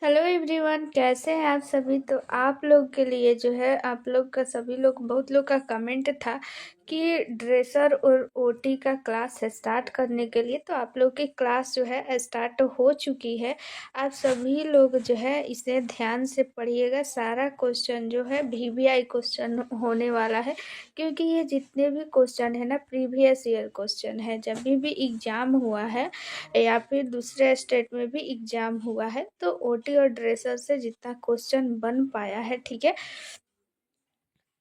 Hello everyone, कैसे हैं आप सभी। तो आप लोग के लिए जो है आप लोग का सभी लोग बहुत लोग का कमेंट था कि ड्रेसर और ओटी का क्लास स्टार्ट करने के लिए। तो आप लोग की क्लास जो है स्टार्ट हो चुकी है। आप सभी लोग जो है इसे ध्यान से पढ़िएगा। सारा क्वेश्चन जो है वीवीआई क्वेश्चन होने वाला है, क्योंकि ये जितने भी क्वेश्चन है ना प्रीवियस ईयर क्वेश्चन है। जब भी एग्ज़ाम हुआ है या फिर दूसरे स्टेट में भी एग्ज़ाम हुआ है तो ओटी और ड्रेसर से जितना क्वेश्चन बन पाया है, ठीक है,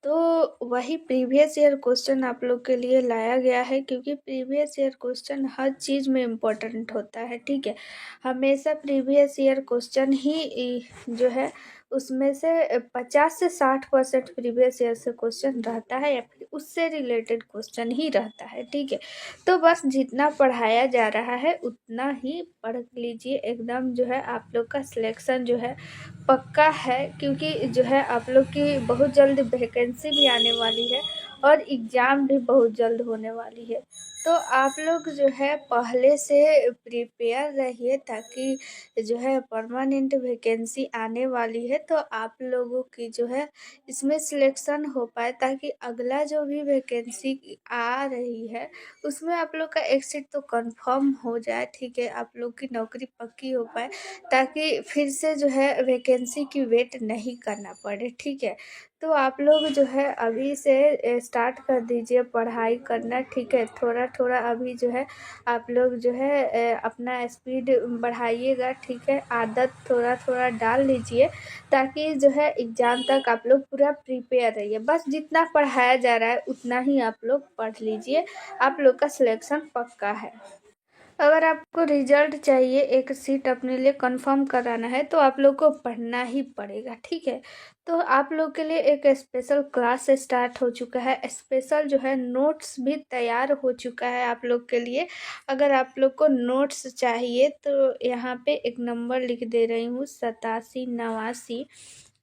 तो वही प्रीवियस ईयर क्वेश्चन आप लोग के लिए लाया गया है, क्योंकि प्रीवियस ईयर क्वेश्चन हर चीज़ में इम्पोर्टेंट होता है। ठीक है, हमेशा प्रीवियस ईयर क्वेश्चन ही जो है उसमें से 50 से 60% प्रीवियस ईयर से क्वेश्चन रहता है या फिर उससे रिलेटेड क्वेश्चन ही रहता है। ठीक है, तो बस जितना पढ़ाया जा रहा है उतना ही पढ़ लीजिए। एकदम जो है आप लोग का सिलेक्शन जो है पक्का है, क्योंकि जो है आप लोग की बहुत जल्द वैकेंसी भी आने वाली है और एग्ज़ाम भी बहुत जल्द होने वाली है। तो आप लोग जो है पहले से प्रिपेयर रहिए, ताकि जो है परमानेंट वैकेंसी आने वाली है तो आप लोगों की जो है इसमें सिलेक्शन हो पाए, ताकि अगला जो भी वैकेंसी आ रही है उसमें आप लोग का एक सीट तो कंफर्म हो जाए। ठीक है, आप लोग की नौकरी पक्की हो पाए, ताकि फिर से जो है वैकेंसी की वेट नहीं करना पड़े। ठीक है, तो आप लोग जो है अभी से स्टार्ट कर दीजिए पढ़ाई करना। ठीक है, थोड़ा थोड़ा अभी जो है आप लोग जो है अपना स्पीड बढ़ाइएगा। ठीक है, आदत थोड़ा थोड़ा डाल लीजिए, ताकि जो है एग्ज़ाम तक आप लोग पूरा प्रिपेयर रहिए। बस जितना पढ़ाया जा रहा है उतना ही आप लोग पढ़ लीजिए, आप लोग का सिलेक्शन पक्का है। अगर आपको रिजल्ट चाहिए, एक सीट अपने लिए कंफर्म कराना है, तो आप लोग को पढ़ना ही पड़ेगा। ठीक है, तो आप लोग के लिए एक स्पेशल क्लास स्टार्ट हो चुका है। स्पेशल जो है नोट्स भी तैयार हो चुका है आप लोग के लिए। अगर आप लोग को नोट्स चाहिए तो यहाँ पे एक नंबर लिख दे रही हूँ, 87 89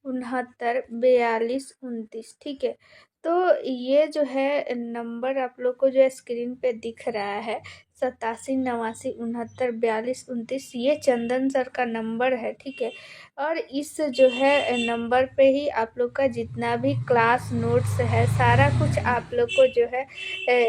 69 42 29। ठीक है, तो ये जो है नंबर आप लोग को जो स्क्रीन पे दिख रहा है, 87 89 69 42 29, ये चंदन सर का नंबर है। ठीक है, और इस जो है नंबर पे ही आप लोग का जितना भी क्लास नोट्स है सारा कुछ आप लोग को जो है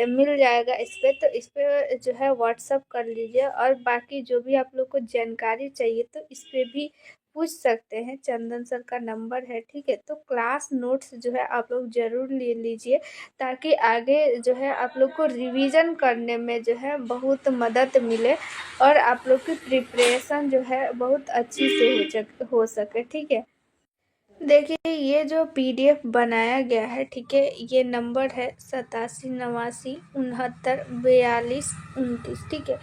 मिल जाएगा इस पे। तो इस पे जो है व्हाट्सअप कर लीजिए, और बाकी जो भी आप लोग को जानकारी चाहिए तो इस पे भी पूछ सकते हैं। चंदन सर का नंबर है। ठीक है, तो क्लास नोट्स जो है आप लोग ज़रूर ले लीजिए, ताकि आगे जो है आप लोग को रिवीजन करने में जो है बहुत मदद मिले और आप लोग की प्रिपरेशन जो है बहुत अच्छी से हो सके। ठीक है, देखिए ये जो पीडीएफ बनाया गया है, ठीक है, ये नंबर है 87 89 69 42 29। ठीक है,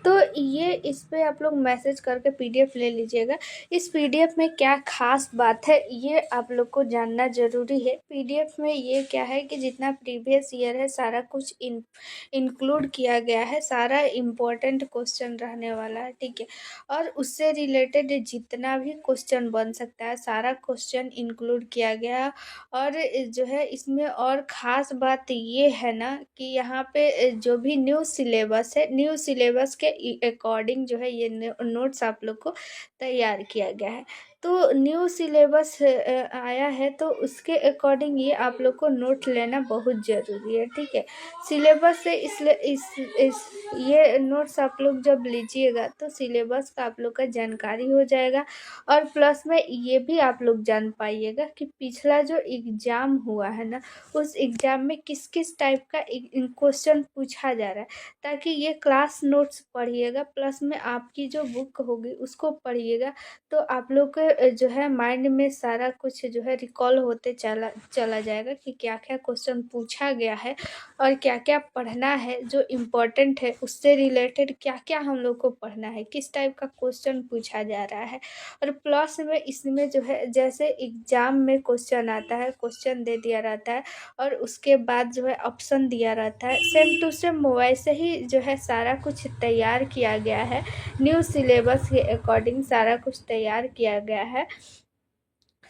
तो ये इस पे आप लोग मैसेज करके पीडीएफ ले लीजिएगा। इस पीडीएफ में क्या खास बात है ये आप लोग को जानना ज़रूरी है। पीडीएफ में ये क्या है कि जितना प्रीवियस ईयर है सारा कुछ इंक्लूड किया गया है, सारा इम्पोर्टेंट क्वेश्चन रहने वाला है। ठीक है, और उससे रिलेटेड जितना भी क्वेश्चन बन सकता है सारा क्वेश्चन इंक्लूड किया गया। और जो है इसमें और ख़ास बात ये है ना कि यहाँ पे जो भी न्यू सिलेबस है, न्यू सिलेबस के अकॉर्डिंग जो है ये नोट्स आप लोग को तैयार किया गया है। तो न्यू सिलेबस आया है तो उसके अकॉर्डिंग ये आप लोग को नोट लेना बहुत ज़रूरी है। ठीक है, सिलेबस से इसलिए इस ये नोट्स आप लोग जब लीजिएगा तो सिलेबस का आप लोग का जानकारी हो जाएगा, और प्लस में ये भी आप लोग जान पाइएगा कि पिछला जो एग्ज़ाम हुआ है ना उस एग्ज़ाम में किस किस टाइप का क्वेश्चन पूछा जा रहा है, ताकि ये क्लास नोट्स पढ़िएगा प्लस में आपकी जो बुक होगी उसको पढ़िएगा। तो आप लोग के जो है माइंड में सारा कुछ जो है रिकॉल होते चला चला जाएगा कि क्या क्या क्वेश्चन पूछा गया है और क्या क्या पढ़ना है, जो इम्पोर्टेंट है उससे रिलेटेड क्या क्या हम लोग को पढ़ना है, किस टाइप का क्वेश्चन पूछा जा रहा है। और प्लस में इसमें जो है जैसे एग्ज़ाम में क्वेश्चन आता है, क्वेश्चन दे दिया रहता है और उसके बाद जो है ऑप्शन दिया रहता है, सेम टू सेम मोबाइल से ही जो है सारा कुछ तैयार किया गया है। न्यू सिलेबस के अकॉर्डिंग सारा कुछ तैयार किया गया है,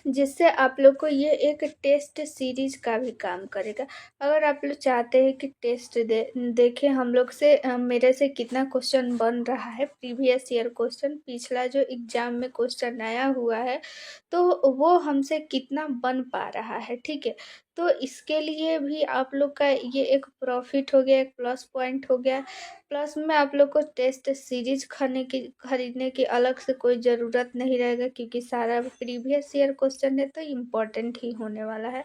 जिससे आप लोग को ये एक टेस्ट सीरीज का भी काम करेगा। अगर आप लोग चाहते हैं कि टेस्ट देखें हम लोग से, मेरे से कितना क्वेश्चन बन रहा है, प्रीवियस ईयर क्वेश्चन, पिछला जो एग्जाम में क्वेश्चन आया हुआ है तो वो हमसे कितना बन पा रहा है, ठीक है। तो इसके लिए भी आप लोग का ये एक प्रॉफिट हो गया, एक प्लस पॉइंट हो गया। प्लस में आप लोग को टेस्ट सीरीज खरीदने की अलग से कोई ज़रूरत नहीं रहेगा, क्योंकि सारा प्रीवियस ईयर क्वेश्चन है तो इम्पोर्टेंट ही होने वाला है।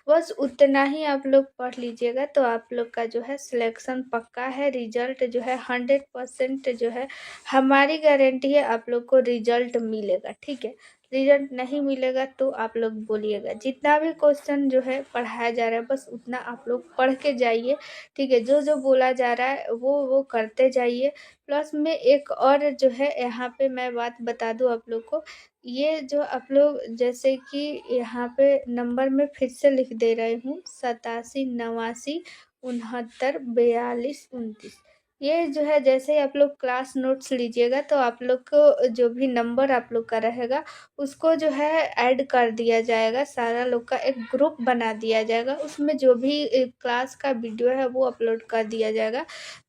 बस उतना ही आप लोग पढ़ लीजिएगा तो आप लोग का जो है सिलेक्शन पक्का है। रिजल्ट जो है 100% जो है, हमारी गारंटी है आप लोग को रिजल्ट मिलेगा, ठीक है। रिजल्ट नहीं मिलेगा तो आप लोग बोलिएगा। जितना भी क्वेश्चन जो है पढ़ाया जा रहा है बस उतना आप लोग पढ़ के जाइए, ठीक है। जो जो बोला जा रहा है वो करते जाइए। प्लस में एक और जो है यहाँ पे मैं बात बता दूँ आप लोग को, ये जो आप लोग जैसे कि यहाँ पे नंबर में फिर से लिख दे रही हूँ, 87 89 69 42 29। ये जो है जैसे ही आप लोग क्लास नोट्स लीजिएगा तो आप लोग को जो भी नंबर आप लोग का रहेगा उसको जो है ऐड कर दिया जाएगा, सारा लोग का एक ग्रुप बना दिया जाएगा, उसमें जो भी क्लास का वीडियो है वो अपलोड कर दिया जाएगा।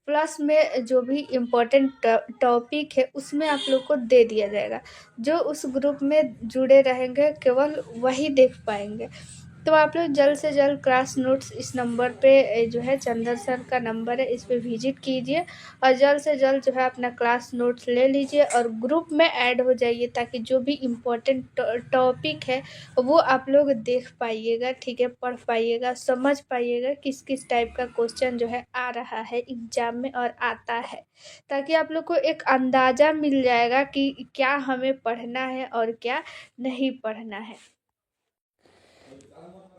प्लस में जो भी इम्पोर्टेंट टॉपिक है उसमें आप लोग को दे दिया जाएगा। जो उस ग्रुप में जुड़े रहेंगे केवल वही देख पाएंगे। तो आप लोग जल्द से जल्द क्लास नोट्स इस नंबर पे जो है चंदन सर का नंबर है, इस पे विजिट कीजिए और जल्द से जल्द जो है अपना क्लास नोट्स ले लीजिए और ग्रुप में ऐड हो जाइए, ताकि जो भी इम्पोर्टेंट टॉपिक है वो आप लोग देख पाइएगा, ठीक है, पढ़ पाइएगा, समझ पाइएगा किस किस टाइप का क्वेश्चन जो है आ रहा है एग्जाम में और आता है, ताकि आप लोग को एक अंदाज़ा मिल जाएगा कि क्या हमें पढ़ना है और क्या नहीं पढ़ना है।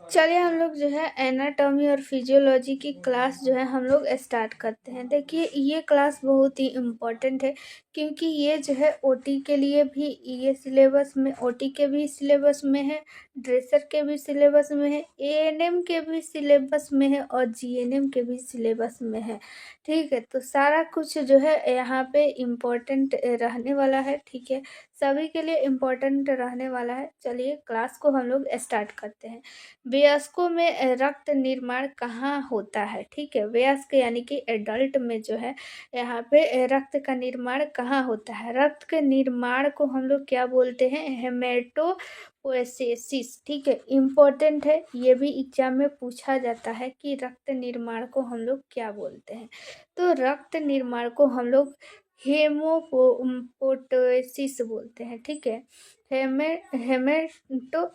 चलिए हम लोग जो है एनाटॉमी और फिजियोलॉजी की क्लास जो है हम लोग स्टार्ट करते हैं। देखिए ये क्लास बहुत ही इम्पोर्टेंट है, क्योंकि ये जो है ओटी के लिए भी, ये सिलेबस में ओटी के भी सिलेबस में है, ड्रेसर के भी सिलेबस में है, एएनएम के भी सिलेबस में है और जीएनएम के भी सिलेबस में है, ठीक है। तो सारा कुछ जो है यहाँ पे इम्पोर्टेंट रहने वाला है, ठीक है, सभी के लिए इम्पोर्टेंट रहने वाला है। चलिए क्लास को हम लोग स्टार्ट करते हैं। वयस्कों में रक्त निर्माण कहाँ होता है, ठीक है, वयस्क यानी कि एडल्ट में जो है यहाँ पे रक्त का निर्माण कहाँ होता है। रक्त के निर्माण को हम लोग क्या बोलते हैं, हेमेटोपोएसिस, ठीक है, इम्पोर्टेंट है, ये भी एग्जाम में पूछा जाता है कि रक्त निर्माण को हम लोग क्या बोलते हैं। तो रक्त निर्माण को हम लोग हेमोपोएसिस बोलते हैं, ठीक है,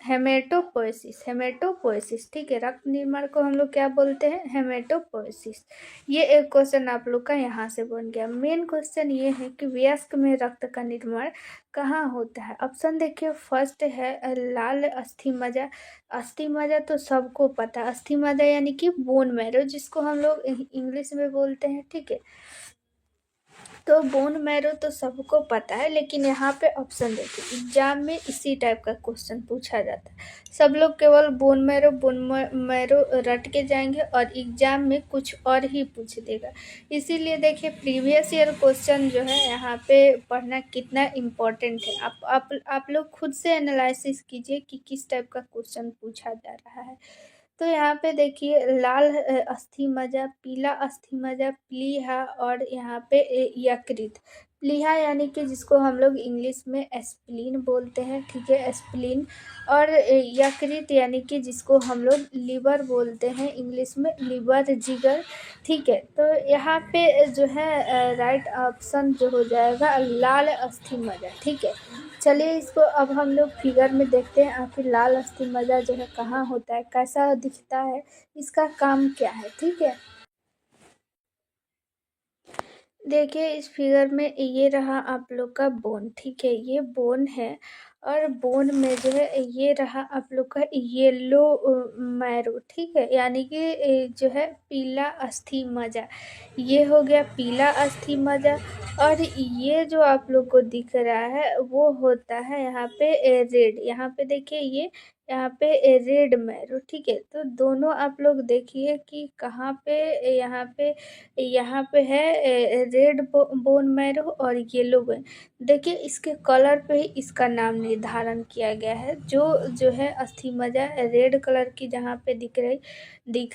हेमेटोपोएसिस, ठीक है, रक्त निर्माण को हम लोग क्या बोलते हैं, हेमेटोपोएसिस। ये एक क्वेश्चन आप लोग का यहाँ से बन गया। मेन क्वेश्चन ये है कि वयस्क में रक्त का निर्माण कहाँ होता है। ऑप्शन देखिए, फर्स्ट है लाल अस्थि मज्जा। अस्थि मज्जा तो सबको पता है, अस्थि मज्जा यानी कि बोन मैरो, जिसको हम लोग इंग्लिश में बोलते हैं, ठीक है। तो बोन मैरो तो सबको पता है, लेकिन यहाँ पे ऑप्शन देखिए, एग्जाम में इसी टाइप का क्वेश्चन पूछा जाता है। सब लोग केवल बोन मैरो रट के जाएंगे और एग्जाम में कुछ और ही पूछ देगा। इसीलिए देखिए प्रीवियस ईयर क्वेश्चन जो है यहाँ पे पढ़ना कितना इम्पोर्टेंट है। आप लोग खुद से एनालिसिस कीजिए कि किस टाइप का क्वेश्चन पूछा जा रहा है। तो यहाँ पे देखिए लाल अस्थि मज्जा, पीला अस्थि मज्जा, प्लीहा और यहाँ पे यकृत। प्लीहा यानी कि जिसको हम लोग इंग्लिश में एस्प्लीन बोलते हैं, ठीक है, एस्प्लीन। और यकृत यानी कि जिसको हम लोग लीवर बोलते हैं, इंग्लिश में लीवर, जिगर, ठीक है। तो यहाँ पे जो है राइट ऑप्शन जो हो जाएगा लाल अस्थि मज्जा, ठीक है। चलिए इसको अब हम लोग फिगर में देखते हैं, आखिर लाल अस्थि मज्जा जो है कहाँ होता है, कैसा दिखता है, इसका काम क्या है, ठीक है। देखिए इस फिगर में ये रहा आप लोग का बोन, ठीक है, ये बोन है और बोन में जो है ये रहा आप लोग का येलो मैरो, ठीक है, यानी कि जो है पीला अस्थि मज्जा, ये हो गया पीला अस्थि मज्जा। और ये जो आप लोग को दिख रहा है वो होता है यहाँ पे रेड, यहाँ पे देखिए ये यहाँ पे रेड मैरो, ठीक है। तो दोनों आप लोग देखिए कि कहाँ पे, यहाँ पे है रेड बोन मैरो और येलो बोन। देखिए इसके कलर पे ही इसका नाम निर्धारण किया गया है। जो है अस्थि मज्जा रेड कलर की जहाँ पे दिख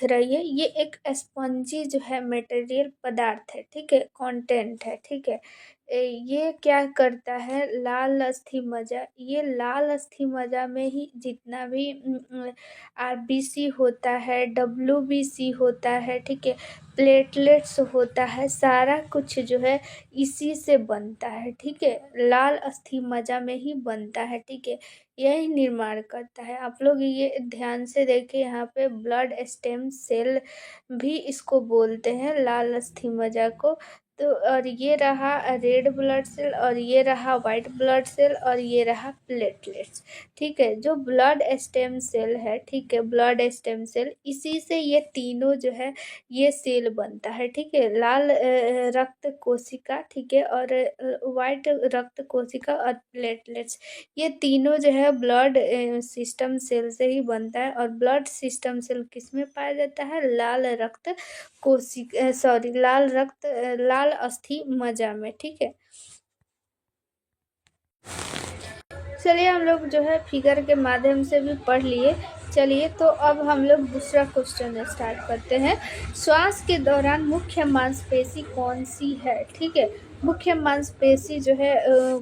रही है, ये एक स्पंजी जो है मटेरियल पदार्थ है, ठीक है, कंटेंट है, ठीक है। ये क्या करता है, लाल अस्थि मज्जा, ये लाल अस्थि मज्जा में ही जितना भी आरबीसी होता है, डब्ल्यूबीसी होता है, ठीक है, प्लेटलेट्स होता है, सारा कुछ जो है इसी से बनता है, ठीक है, लाल अस्थि मज्जा में ही बनता है, ठीक है, यही निर्माण करता है। आप लोग ये ध्यान से देखें, यहाँ पे ब्लड स्टेम सेल भी इसको बोलते हैं, लाल अस्थि मज्जा को। तो और ये रहा रेड ब्लड सेल, और ये रहा वाइट ब्लड सेल, और ये रहा प्लेटलेट्स, ठीक है। जो ब्लड स्टेम सेल है, ठीक है, ब्लड स्टेम सेल, इसी से ये तीनों जो है ये सेल बनता है, ठीक है, लाल रक्त कोशिका, ठीक है, और वाइट रक्त कोशिका और प्लेटलेट्स, ये तीनों जो है ब्लड सिस्टम सेल से ही बनता है। और ब्लड सिस्टम सेल किस में पाया जाता है, लाल रक्त कोशिका, सॉरी, लाल अस्थि मज्जा में, ठीक है। चलिए हम लोग जो है फिगर के माध्यम से भी पढ़ लिए। चलिए तो अब हम लोग दूसरा क्वेश्चन स्टार्ट करते हैं। श्वास के दौरान मुख्य मांसपेशी कौन सी है, ठीक है, मुख्य मांसपेशी जो है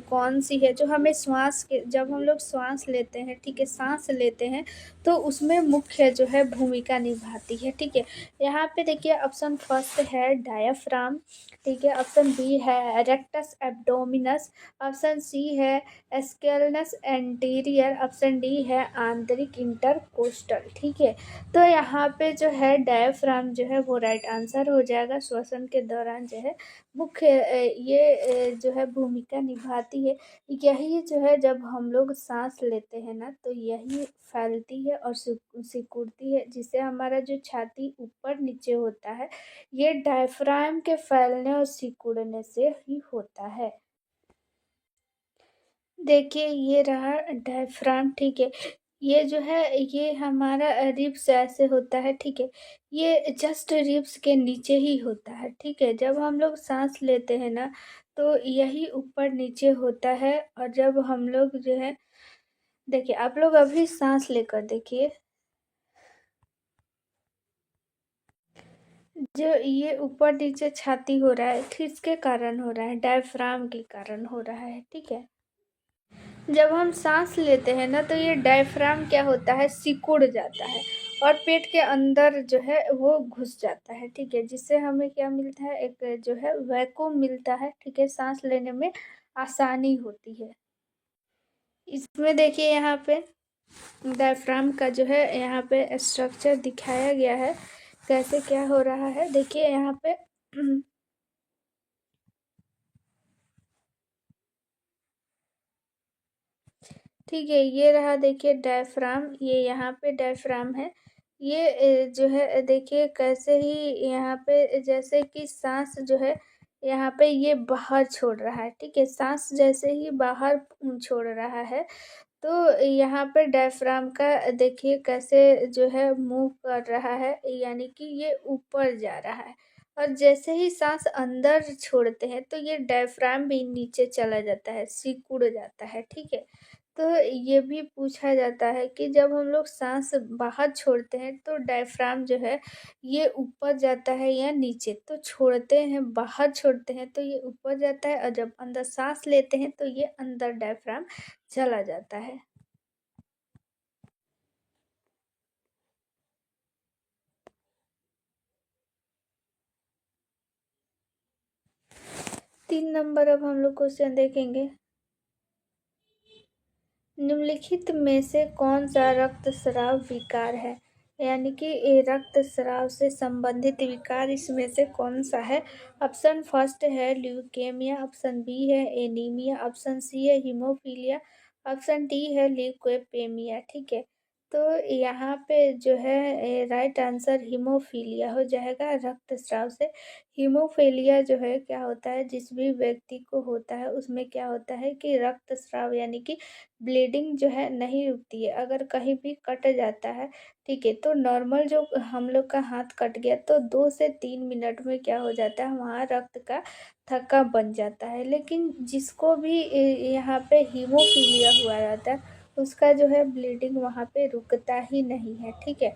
कौन सी है, जो हमें श्वास के, जब हम लोग श्वास लेते हैं, ठीक है, सांस लेते हैं, तो उसमें मुख्य जो है भूमिका निभाती है, ठीक है। यहाँ पे देखिए ऑप्शन फर्स्ट है डायाफ्राम, ठीक है, ऑप्शन बी है रेक्टस एब्डोमिनस, ऑप्शन सी है स्केलनस एंटीरियर, ऑप्शन डी है आंतरिक इंटरकोस्टल, ठीक है। तो यहाँ पे जो है डायफ्राम जो है वो राइट आंसर हो जाएगा। श्वसन के दौरान जो है मुख्य ये जो है भूमिका निभाती है। यही जो है जब हम लोग सांस लेते हैं ना, तो यही फैलती है और सिकुड़ती है, जिससे हमारा जो छाती ऊपर नीचे होता है, ये डायफ्राम के फैलने और सिकुड़ने से ही होता है। देखिए ये रहा डायफ्राम, ठीक है, ये जो है ये हमारा रिब्स ऐसे होता है, ठीक है, ये जस्ट रिब्स के नीचे ही होता है, ठीक है। जब हम लोग सांस लेते हैं ना, तो यही ऊपर नीचे होता है। और जब हम लोग जो है, देखिए आप लोग अभी सांस लेकर देखिए, जो ये ऊपर नीचे छाती हो रहा है, किसके कारण हो रहा है, डायफ्राम के कारण हो रहा है, ठीक है। जब हम सांस लेते हैं ना, तो ये डायफ्राम क्या होता है, सिकुड़ जाता है और पेट के अंदर जो है वो घुस जाता है, ठीक है, जिससे हमें क्या मिलता है, एक जो है वैक्यूम मिलता है, ठीक है, सांस लेने में आसानी होती है। इसमें देखिए यहाँ पे डायफ्राम का जो है यहाँ पे स्ट्रक्चर दिखाया गया है, कैसे क्या हो रहा है, देखिए यहाँ पे ठीक है, ये रहा देखिए डायफ्राम, ये यहाँ पे डायफ्राम है। ये जो है देखिए कैसे ही यहाँ पे जैसे कि सांस जो है यहाँ पे ये बाहर छोड़ रहा है, ठीक है, सांस जैसे ही बाहर छोड़ रहा है, तो यहाँ पे डायफ्राम का देखिए कैसे जो है मूव कर रहा है, यानी कि ये ऊपर जा रहा है। और जैसे ही सांस अंदर छोड़ते हैं, तो ये डायफ्राम भी नीचे चला जाता है, सिकुड़ जाता है, ठीक है। तो ये भी पूछा जाता है कि जब हम लोग सांस बाहर छोड़ते हैं, तो डायफ्राम जो है ये ऊपर जाता है या नीचे, तो छोड़ते हैं, बाहर छोड़ते हैं तो ये ऊपर जाता है, और जब अंदर सांस लेते हैं तो ये अंदर डायफ्राम चला जाता है। तीन नंबर अब हम लोग क्वेश्चन देखेंगे। निम्नलिखित में से कौन सा रक्तस्राव विकार है, यानी कि ये रक्तस्राव से संबंधित विकार इसमें से कौन सा है। ऑप्शन फर्स्ट है ल्यूकेमिया, ऑप्शन बी है एनीमिया, ऑप्शन सी है हीमोफीलिया, ऑप्शन डी है ल्यूकोपेमिया, ठीक है। तो यहाँ पे जो है राइट आंसर हीमोफीलिया हो जाएगा, रक्तस्राव से। हीमोफीलिया जो है क्या होता है, जिस भी व्यक्ति को होता है उसमें क्या होता है कि रक्तस्राव यानी कि ब्लीडिंग जो है नहीं रुकती है। अगर कहीं भी कट जाता है, ठीक है, तो नॉर्मल जो हम लोग का हाथ कट गया तो 2 से 3 मिनट में क्या हो जाता है, वहाँ रक्त का थक्का बन जाता है। लेकिन जिसको भी यहाँ पे हीमोफीलिया हुआ रहता है, उसका जो है ब्लीडिंग वहाँ पे रुकता ही नहीं है, ठीक है,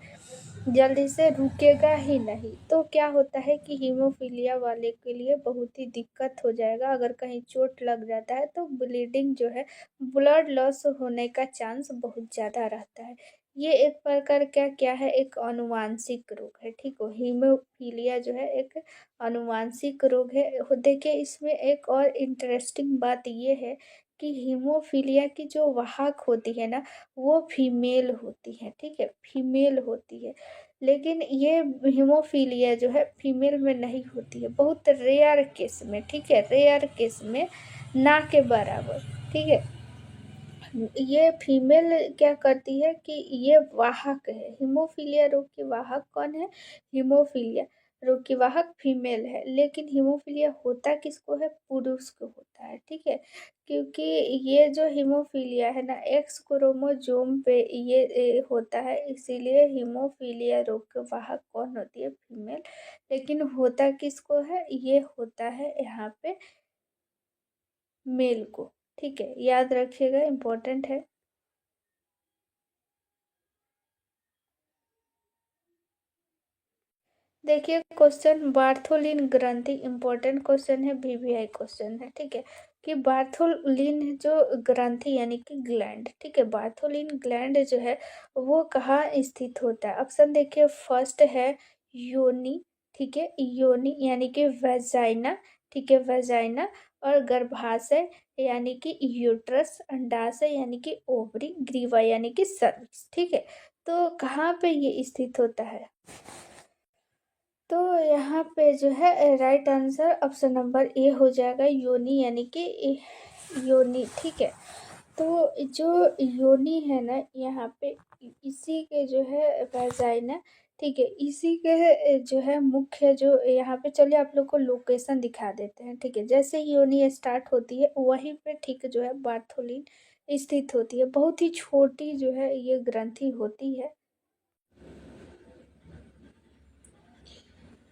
जल्दी से रुकेगा ही नहीं। तो क्या होता है कि हीमोफीलिया वाले के लिए बहुत ही दिक्कत हो जाएगा। अगर कहीं चोट लग जाता है तो ब्लीडिंग जो है, ब्लड लॉस होने का चांस बहुत ज़्यादा रहता है। ये एक प्रकार का क्या है, एक अनुवांशिक रोग है, ठीक हो। हीमोफीलिया जो है एक अनुवांशिक रोग है। देखिए इसमें एक और इंटरेस्टिंग बात ये है कि हीमोफीलिया की जो वाहक होती है ना, वो फीमेल होती है, ठीक है, फीमेल होती है। लेकिन ये हीमोफीलिया जो है फीमेल में नहीं होती है, बहुत रेयर केस में, ठीक है, रेयर केस में, ना के बराबर, ठीक है। ये फीमेल क्या करती है कि ये वाहक है। हीमोफीलिया रोग की वाहक कौन है, हीमोफीलिया रोग की वाहक फीमेल है। लेकिन हीमोफीलिया होता किसको है, पुरुष को होता है, ठीक है। क्योंकि ये जो हीमोफीलिया है ना, एक्स क्रोमोसोम पे ये होता है, इसीलिए हीमोफीलिया रोग की वाहक कौन होती है, फीमेल। लेकिन होता किसको है, ये होता है यहाँ पे मेल को, ठीक है, याद रखिएगा, इम्पोर्टेंट है। देखिए क्वेश्चन, बार्थोलिन ग्रंथि इंपॉर्टेंट क्वेश्चन है, वीवीआई क्वेश्चन है, ठीक है, कि बार्थोलिन जो ग्रंथि यानी कि ग्लैंड, ठीक है, बार्थोलिन ग्लैंड जो है वो कहाँ स्थित होता है। ऑप्शन देखिए, फर्स्ट है योनि, ठीक है, योनि यानी कि वेजाइना, ठीक है, वेजाइना। और गर्भाशय यानी कि यूट्रस, अंडाशय यानी कि ओवरी, ग्रीवा यानी कि सर्विक्स, ठीक है। तो कहाँ पे ये स्थित होता है, तो यहाँ पे जो है right answer option number A हो जाएगा, योनि यानी कि योनि, ठीक है। तो जो योनि है ना, यहाँ पे इसी के जो है वेजाइना, ठीक है, इसी के जो है मुख्य जो यहाँ पे, चलिए आप लोग को लोकेशन दिखा देते हैं, ठीक है। जैसे ही योनि स्टार्ट होती है वहीं पे ठीक जो है बार्थोलिन स्थित होती है। बहुत ही छोटी जो है ये ग्रंथि होती है।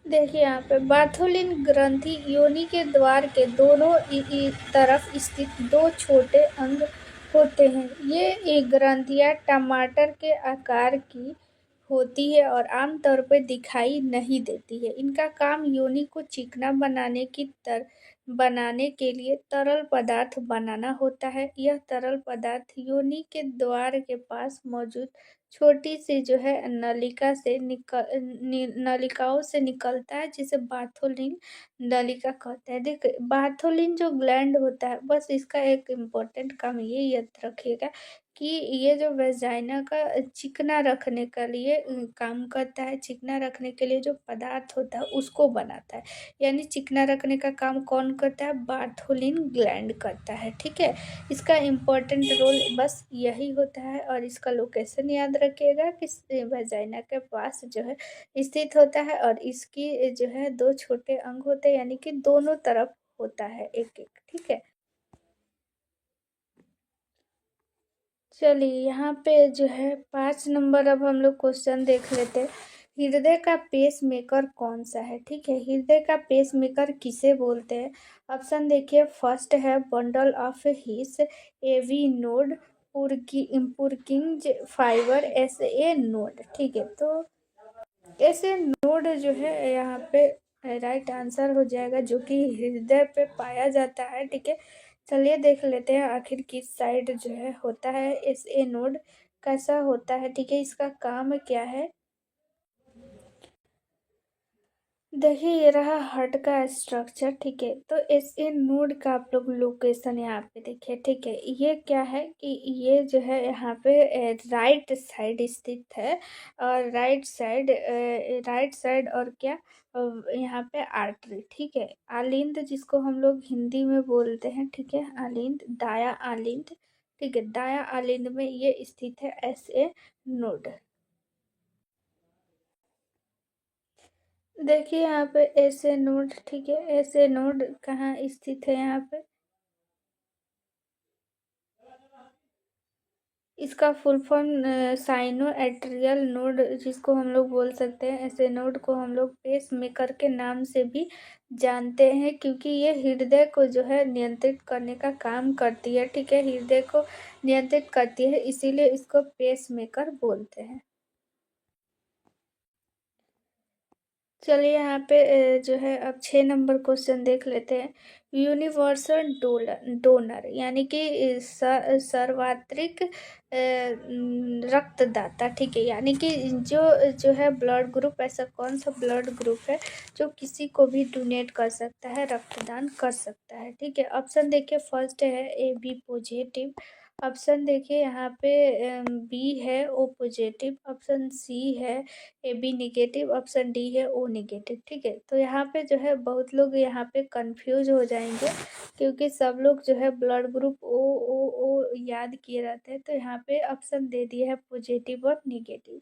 देखिए यहाँ पे बार्थोलिन ग्रंथि योनि के द्वार के दोनों तरफ स्थित दो छोटे अंग होते हैं। ये ग्रंथियाँ टमाटर के आकार की होती है और आमतौर पर दिखाई नहीं देती है। इनका काम योनि को चिकना बनाने के लिए तरल पदार्थ बनाना होता है। यह तरल पदार्थ योनि के द्वार के पास मौजूद छोटी सी जो है नलिकाओं से निकलता है, जिसे बार्थोलिन नलिका कहते हैं। देखिए बार्थोलिन जो ग्लैंड होता है, बस इसका एक इम्पोर्टेंट काम ये याद रखिएगा कि ये जो वेजाइना का चिकना रखने के लिए काम करता है। चिकना रखने के लिए जो पदार्थ होता है उसको बनाता है, यानी चिकना रखने का काम कौन करता है, बार्थोलिन ग्लैंड करता है, ठीक है। इसका इम्पोर्टेंट रोल बस यही होता है। और इसका लोकेशन याद रखिएगा कि वेजाइना के पास जो है स्थित होता है। और इसकी जो है दो छोटे अंग होते हैं, यानी कि दोनों तरफ होता है एक एक, ठीक है। चलिए यहाँ पे जो है 5 नंबर अब हम लोग क्वेश्चन देख लेते हैं। हृदय का पेस मेकर कौन सा है, ठीक है, हृदय का पेस मेकर किसे बोलते हैं। ऑप्शन देखिए, फर्स्ट है bundle of his, AV node, Purkinje fibre, S A node, ठीक है। तो एस ए नोड जो है यहाँ पे राइट आंसर हो जाएगा, जो कि हृदय पे पाया जाता है, ठीक है। चलिए देख लेते हैं आखिर किस साइड जो है होता है एस ए नोड, कैसा होता है, ठीक है, इसका काम क्या है। देखिए ये रहा हार्ट का स्ट्रक्चर, ठीक है। तो एस ए नोड का आप लोग लोकेशन यहाँ पे देखिए, ठीक है। ये क्या है कि ये जो है यहाँ पे राइट साइड स्थित है। और राइट साइड और क्या, यहाँ पे आर्टरी, ठीक है। आलिंद जिसको हम लोग हिंदी में बोलते हैं, ठीक है, आलिंद, दाया आलिंद, ठीक है, दायां आलिंद में ये स्थित है SA नोड। देखिए यहाँ पे SA नोड, ठीक है, SA नोड कहाँ स्थित है यहाँ पे, इसका full form cyano atrial node, जिसको हम लोग बोल सकते हैं। ऐसे नोड को हम लोग पेस मेकर के नाम से भी जानते हैं, क्योंकि ये हृदय को जो है नियंत्रित करने का काम करती है। ठीक है, हृदय को नियंत्रित करती है, इसीलिए इसको पेस मेकर बोलते हैं। चलिए यहाँ पे जो है अब 6 नंबर क्वेश्चन देख लेते हैं। यूनिवर्सल डोनर यानी कि सर्वात्रिक रक्तदाता। ठीक है, यानी कि जो जो है ब्लड ग्रुप, ऐसा कौन सा ब्लड ग्रुप है जो किसी को भी डोनेट कर सकता है, रक्तदान कर सकता है। ठीक है, ऑप्शन देखिए, फर्स्ट है AB पॉजिटिव, ऑप्शन देखिए यहाँ पे बी है O पॉजिटिव, ऑप्शन सी है AB निगेटिव, ऑप्शन डी है O निगेटिव। ठीक है, तो यहाँ पे जो है बहुत लोग यहाँ पे कंफ्यूज हो जाएंगे, क्योंकि सब लोग जो है ब्लड ग्रुप O याद किए रहते हैं, तो यहाँ पे ऑप्शन दे दिया है पॉजिटिव और निगेटिव।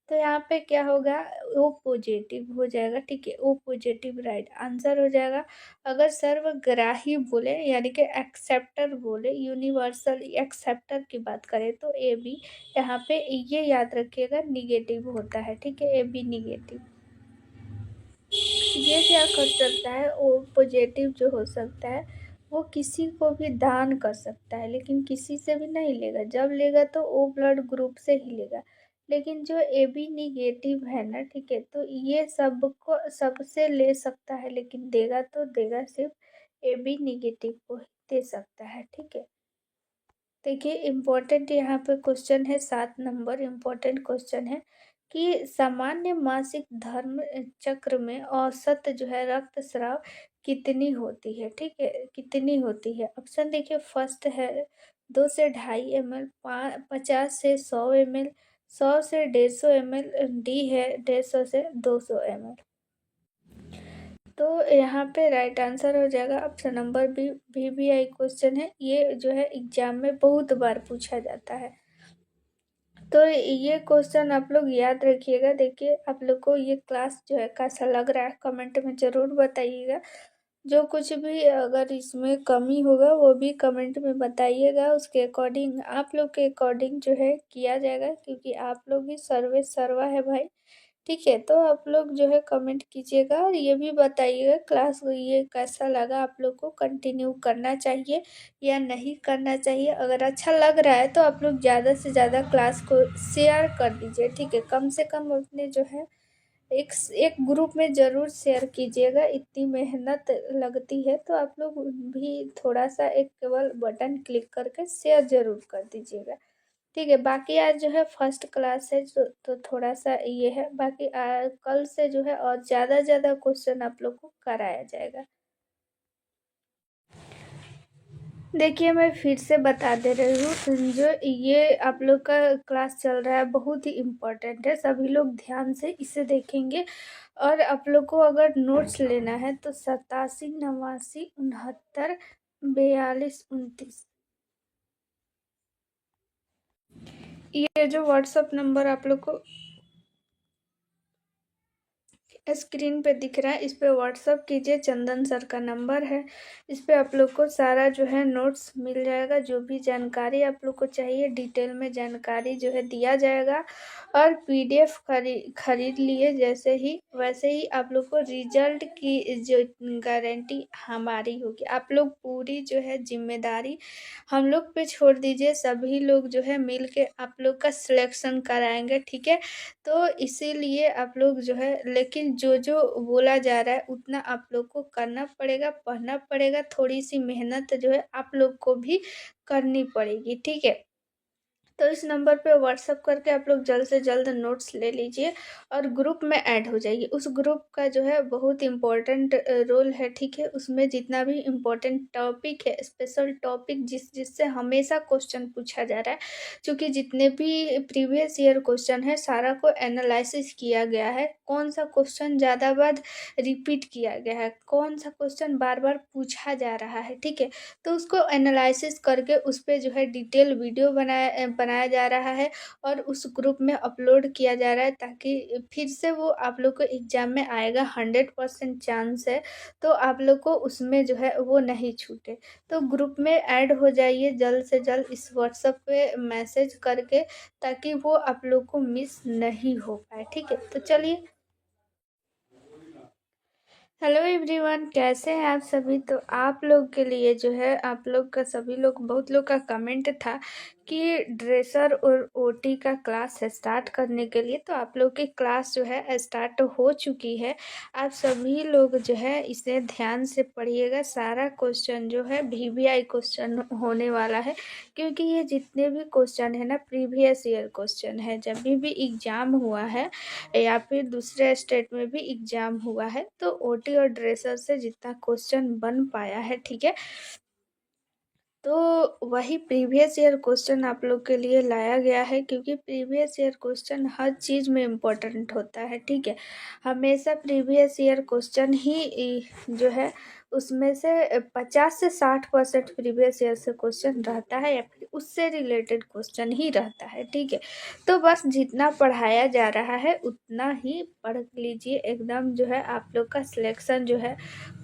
तो यहाँ पे क्या होगा, O पॉजिटिव हो जाएगा। ठीक है, O पॉजिटिव राइट आंसर हो जाएगा। अगर सर्वग्राही बोले यानी कि एक्सेप्टर बोले, यूनिवर्सल एक्सेप्टर की बात करें, तो AB यहाँ पे ये याद रखिएगा निगेटिव होता है। ठीक है, AB निगेटिव। ये क्या कर सकता है, O पॉजिटिव जो हो सकता है वो किसी को भी दान कर सकता है, लेकिन किसी से भी नहीं लेगा। जब लेगा तो O ब्लड ग्रुप से ही लेगा। लेकिन जो AB निगेटिव है ना, ठीक है, तो ये सबको सबसे ले सकता है, लेकिन देगा तो देगा सिर्फ AB निगेटिव को ही दे सकता है। ठीक है, देखिए इम्पोर्टेंट यहाँ पे क्वेश्चन है, 7 नंबर इम्पोर्टेंट क्वेश्चन है कि सामान्य मासिक धर्म चक्र में औसत जो है रक्तस्राव कितनी होती है। ठीक है, कितनी होती है। ऑप्शन देखिए, फर्स्ट है 2 से 2.5 ml, 50 से 100 ml, 100 से 150 ml, डी है 150 से 200 ml। तो यहाँ पे राइट आंसर हो जाएगा option number B. VBI question है, ये जो है एग्जाम में बहुत बार पूछा जाता है, तो ये क्वेश्चन आप लोग याद रखिएगा। देखिए आप लोग को ये क्लास जो है कैसा लग रहा है, कमेंट में ज़रूर बताइएगा। जो कुछ भी अगर इसमें कमी होगा वो भी कमेंट में बताइएगा, उसके अकॉर्डिंग आप लोग के अकॉर्डिंग जो है किया जाएगा, क्योंकि आप लोग ही सर्वे सर्वा है भाई। ठीक है, तो आप लोग जो है कमेंट कीजिएगा और ये भी बताइएगा क्लास ये कैसा लगा, आप लोग को कंटिन्यू करना चाहिए या नहीं करना चाहिए। अगर अच्छा लग रहा है तो आप लोग ज़्यादा से ज़्यादा क्लास को शेयर कर दीजिए। ठीक है, कम से कम अपने जो है एक एक ग्रुप में ज़रूर शेयर कीजिएगा, इतनी मेहनत लगती है, तो आप लोग भी थोड़ा सा एक केवल बटन क्लिक करके शेयर ज़रूर कर दीजिएगा। ठीक है, बाकी आज जो है फर्स्ट क्लास है, तो थोड़ा सा ये है, बाकी कल से जो है और ज़्यादा ज़्यादा क्वेश्चन आप लोग को कराया जाएगा। देखिए मैं फिर से बता दे रही हूँ, जो ये आप लोग का क्लास चल रहा है बहुत ही इम्पोर्टेंट है, सभी लोग ध्यान से इसे देखेंगे। और आप लोग को अगर नोट्स लेना है तो 87 89 69 42 29, ये जो व्हाट्सअप नंबर आप लोग को स्क्रीन पे दिख रहा है, इस पे व्हाट्सअप कीजिए, चंदन सर का नंबर है। इस पे आप लोग को सारा जो है नोट्स मिल जाएगा, जो भी जानकारी आप लोग को चाहिए डिटेल में जानकारी जो है दिया जाएगा। और PDF खरीद लिए जैसे ही, वैसे ही आप लोग को रिजल्ट की जो गारंटी हमारी होगी। आप लोग पूरी जो है जिम्मेदारी हम लोग पे छोड़ दीजिए, सभी लोग जो है मिल के आप लोग का सिलेक्शन कराएंगे। ठीक है, तो इसीलिए आप लोग जो है, लेकिन जो जो बोला जा रहा है उतना आप लोग को करना पड़ेगा, पढ़ना पड़ेगा, थोड़ी सी मेहनत जो है आप लोग को भी करनी पड़ेगी। ठीक है, तो इस नंबर पे व्हाट्सअप करके आप लोग जल्द से जल्द नोट्स ले लीजिए और ग्रुप में ऐड हो जाइए। उस ग्रुप का जो है बहुत इम्पोर्टेंट रोल है, ठीक है। उसमें जितना भी इम्पोर्टेंट टॉपिक है, स्पेशल टॉपिक जिससे हमेशा क्वेश्चन पूछा जा रहा है, क्योंकि जितने भी प्रीवियस ईयर क्वेश्चन है सारा को एनालिसिस किया गया है। कौन सा क्वेश्चन ज़्यादा बार रिपीट किया गया है, कौन सा क्वेश्चन बार बार पूछा जा रहा है, ठीक है। तो उसको एनालिसिस करके उस पे जो है डिटेल वीडियो बनाया जा रहा है और उस ग्रुप में अपलोड किया जा रहा है, ताकि फिर से वो आप लोग को एग्ज़ाम में आएगा। 100% चांस है, तो आप लोग को उसमें जो है वो नहीं छूटे। तो ग्रुप में ऐड हो जाइए जल्द से जल्द इस व्हाट्सएप पे मैसेज करके, ताकि वो आप लोग को मिस नहीं हो पाए, ठीक है। तो चलिए, हेलो एवरीवन, कैसे हैं आप सभी। तो आप लोग के लिए जो है, आप लोग का सभी लोग, बहुत लोग का कमेंट था कि ड्रेसर और ओटी का क्लास स्टार्ट करने के लिए। तो आप लोग की क्लास जो है स्टार्ट हो चुकी है। आप सभी लोग जो है इसे ध्यान से पढ़िएगा। सारा क्वेश्चन जो है वीवीआई क्वेश्चन होने वाला है, क्योंकि ये जितने भी क्वेश्चन है ना, प्रीवियस ईयर क्वेश्चन है। जब भी एग्ज़ाम हुआ है या फिर दूसरे स्टेट में भी एग्ज़ाम हुआ है, तो ओटी और ड्रेसर से जितना क्वेश्चन बन पाया है, ठीक है, तो वही प्रीवियस ईयर क्वेश्चन आप लोग के लिए लाया गया है। क्योंकि प्रीवियस ईयर क्वेश्चन हर चीज़ में इम्पोर्टेंट होता है, ठीक है। हमेशा प्रीवियस ईयर क्वेश्चन ही जो है उसमें से 50 से 60% प्रीवियस ईयर से क्वेश्चन रहता है, या फिर उससे रिलेटेड क्वेश्चन ही रहता है, ठीक है। तो बस जितना पढ़ाया जा रहा है उतना ही पढ़ लीजिए। एकदम जो है आप लोग का सिलेक्शन जो है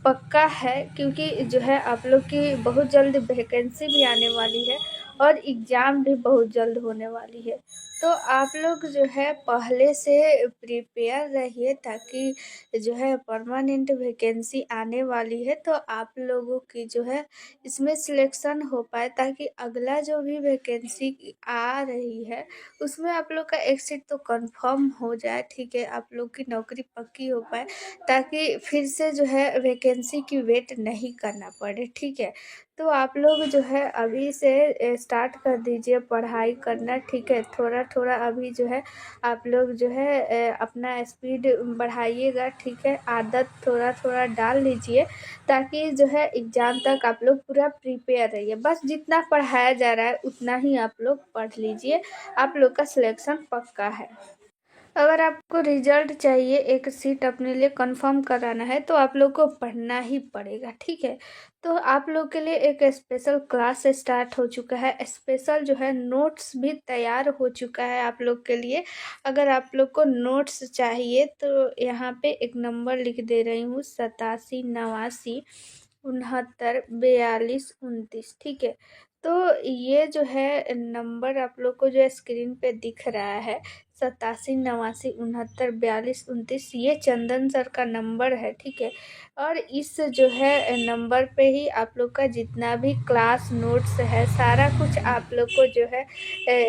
पक्का है, क्योंकि जो है आप लोग की बहुत जल्द वैकेंसी भी आने वाली है और एग्ज़ाम भी बहुत जल्द होने वाली है। तो आप लोग जो है पहले से प्रिपेयर रहिए, ताकि जो है परमानेंट वैकेंसी आने वाली है तो आप लोगों की जो है इसमें सिलेक्शन हो पाए, ताकि अगला जो भी वैकेंसी आ रही है उसमें आप लोग का एक सीट तो कंफर्म हो जाए, ठीक है। आप लोग की नौकरी पक्की हो पाए, ताकि फिर से जो है वैकेंसी की वेट नहीं करना पड़े, ठीक है। तो आप लोग जो है अभी से स्टार्ट कर दीजिए पढ़ाई करना, ठीक है। थोड़ा थोड़ा अभी जो है आप लोग जो है अपना स्पीड बढ़ाइएगा, ठीक है। आदत थोड़ा थोड़ा डाल लीजिए, ताकि जो है एग्ज़ाम तक आप लोग पूरा प्रिपेयर रहिए। बस जितना पढ़ाया जा रहा है उतना ही आप लोग पढ़ लीजिए, आप लोग का सिलेक्शन पक्का है। अगर आपको रिजल्ट चाहिए, एक सीट अपने लिए कंफर्म कराना है, तो आप लोग को पढ़ना ही पड़ेगा, ठीक है। तो आप लोग के लिए एक स्पेशल क्लास स्टार्ट हो चुका है। स्पेशल जो है नोट्स भी तैयार हो चुका है आप लोग के लिए। अगर आप लोग को नोट्स चाहिए तो यहाँ पे एक नंबर लिख दे रही हूँ, 87 89 69 42 29, ठीक है। तो ये जो है नंबर आप लोग को जो स्क्रीन पे दिख रहा है, 87 89 69 42 29, ये चंदन सर का नंबर है, ठीक है। और इस जो है नंबर पे ही आप लोग का जितना भी क्लास नोट्स है सारा कुछ आप लोग को जो है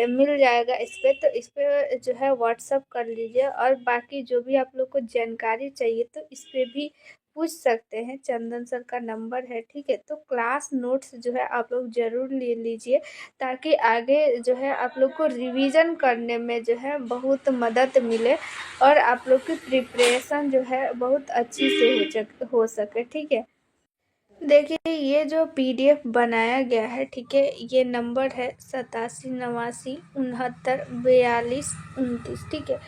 मिल जाएगा इस पे। तो इस पे जो है व्हाट्सअप कर लीजिए, और बाकी जो भी आप लोग को जानकारी चाहिए तो इस पे भी पूछ सकते हैं। चंदन सर का नंबर है, ठीक है। तो क्लास नोट्स जो है आप लोग ज़रूर ले लीजिए, ताकि आगे जो है आप लोग को रिवीजन करने में जो है बहुत मदद मिले, और आप लोग की प्रिपरेशन जो है बहुत अच्छी से हो सके, ठीक है। देखिए, ये जो पीडीएफ बनाया गया है, ठीक है, ये नंबर है 87 89 69 42 29, ठीक है।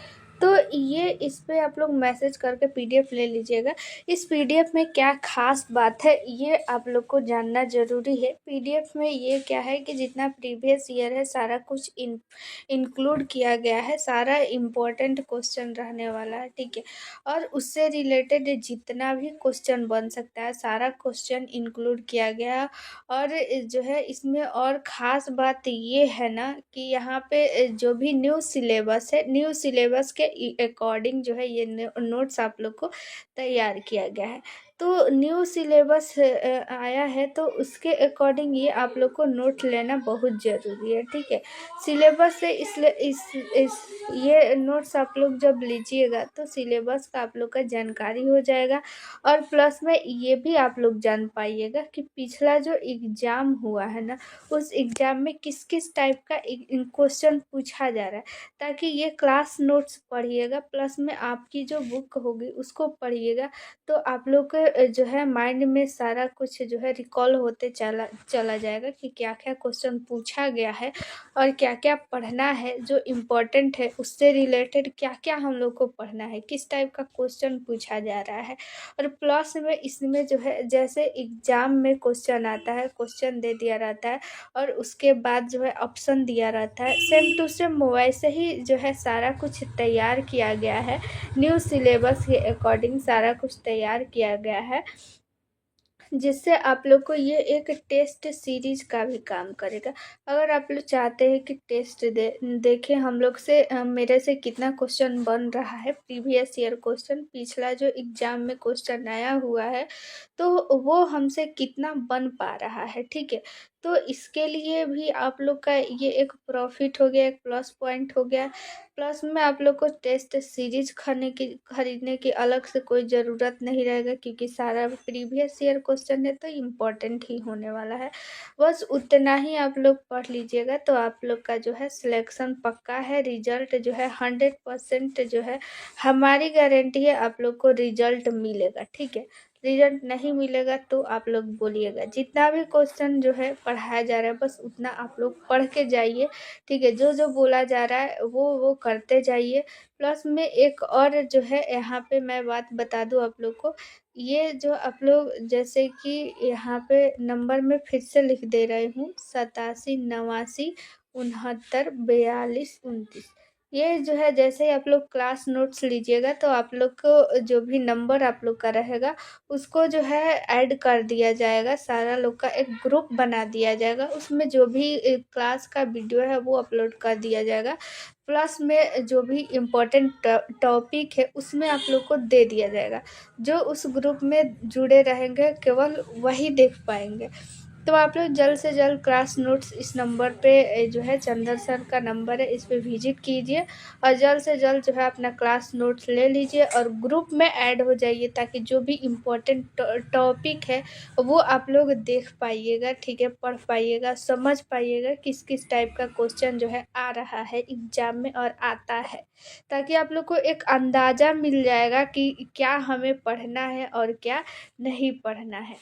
तो ये इस पे आप लोग मैसेज करके पीडीएफ ले लीजिएगा। इस पीडीएफ में क्या खास बात है ये आप लोग को जानना ज़रूरी है। पीडीएफ में ये क्या है कि जितना प्रीवियस ईयर है सारा कुछ इंक्लूड किया गया है, सारा इम्पोर्टेंट क्वेश्चन रहने वाला है, ठीक है। और उससे रिलेटेड जितना भी क्वेश्चन बन सकता है सारा क्वेश्चन इंक्लूड किया गया। और जो है इसमें और ख़ास बात ये है ना कि यहाँ पे जो भी न्यू सिलेबस है, न्यू सिलेबस के अकॉर्डिंग जो है ये नोट्स आप लोग को तैयार किया गया है। तो न्यू सिलेबस आया है, तो उसके अकॉर्डिंग ये आप लोग को नोट लेना बहुत ज़रूरी है, ठीक है। सिलेबस से इसलिए इस ये नोट्स आप लोग जब लीजिएगा तो सिलेबस का आप लोग का जानकारी हो जाएगा, और प्लस में ये भी आप लोग जान पाइएगा कि पिछला जो एग्ज़ाम हुआ है ना, उस एग्ज़ाम में किस किस टाइप का क्वेश्चन पूछा जा रहा है, ताकि ये क्लास नोट्स पढ़िएगा, प्लस में आपकी जो बुक होगी उसको पढ़िएगा, तो आप लोग के जो है माइंड में सारा कुछ जो है रिकॉल होते चला जाएगा कि क्या क्या क्वेश्चन पूछा गया है और क्या क्या पढ़ना है, जो इम्पोर्टेंट है उससे रिलेटेड क्या क्या हम लोग को पढ़ना है, किस टाइप का क्वेश्चन पूछा जा रहा है। और प्लस में इसमें जो है जैसे एग्ज़ाम में क्वेश्चन आता है, क्वेश्चन दे दिया रहता है और उसके बाद जो है ऑप्शन दिया रहता है, सेम टू सेम मोबाइल से ही जो है सारा कुछ तैयार किया गया है, न्यू सिलेबस के अकॉर्डिंग सारा कुछ तैयार किया गया है, जिससे आप लोग को ये एक टेस्ट सीरीज का भी काम करेगा। अगर आप लोग चाहते हैं कि टेस्ट देखें हम लोग से, मेरे से कितना क्वेश्चन बन रहा है, प्रीवियस ईयर क्वेश्चन, पिछला जो एग्ज़ाम में क्वेश्चन आया हुआ है, तो वो हमसे कितना बन पा रहा है, ठीक है। तो इसके लिए भी आप लोग का ये एक प्रॉफिट हो गया, एक प्लस पॉइंट हो गया। प्लस में आप लोग को टेस्ट सीरीज खरीदने की अलग से कोई ज़रूरत नहीं रहेगा, क्योंकि सारा प्रीवियस ईयर क्वेश्चन है तो इम्पोर्टेंट ही होने वाला है। बस उतना ही आप लोग पढ़ लीजिएगा तो आप लोग का जो है सिलेक्शन पक्का है, रिजल्ट जो है 100% जो है हमारी गारंटी है, आप लोग को रिजल्ट मिलेगा, ठीक है। रिजल्ट नहीं मिलेगा तो आप लोग बोलिएगा, जितना भी क्वेश्चन जो है पढ़ाया जा रहा है बस उतना आप लोग पढ़ के जाइए, ठीक है। जो जो बोला जा रहा है वो करते जाइए। प्लस में एक और जो है यहाँ पे मैं बात बता दूँ आप लोग को, ये जो आप लोग जैसे कि यहाँ पे नंबर में फिर से लिख दे रही हूँ, 87 89 69 42 29। ये जो है जैसे ही आप लोग क्लास नोट्स लीजिएगा तो आप लोग को जो भी नंबर आप लोग का रहेगा उसको जो है ऐड कर दिया जाएगा, सारा लोग का एक ग्रुप बना दिया जाएगा, उसमें जो भी क्लास का वीडियो है वो अपलोड कर दिया जाएगा। प्लस में जो भी इम्पोर्टेंट टॉपिक है उसमें आप लोग को दे दिया जाएगा, जो उस ग्रुप में जुड़े रहेंगे केवल वही देख पाएंगे। तो आप लोग जल्द से जल्द क्लास नोट्स इस नंबर पे जो है चंदन सर का नंबर है, इस पे विजिट कीजिए और जल्द से जल्द जो है अपना क्लास नोट्स ले लीजिए और ग्रुप में ऐड हो जाइए, ताकि जो भी इम्पोर्टेंट टॉपिक है वो आप लोग देख पाइएगा, ठीक है, पढ़ पाइएगा, समझ पाइएगा किस किस टाइप का क्वेश्चन जो है आ रहा है एग्जाम में और आता है, ताकि आप लोग को एक अंदाज़ा मिल जाएगा कि क्या हमें पढ़ना है और क्या नहीं पढ़ना है।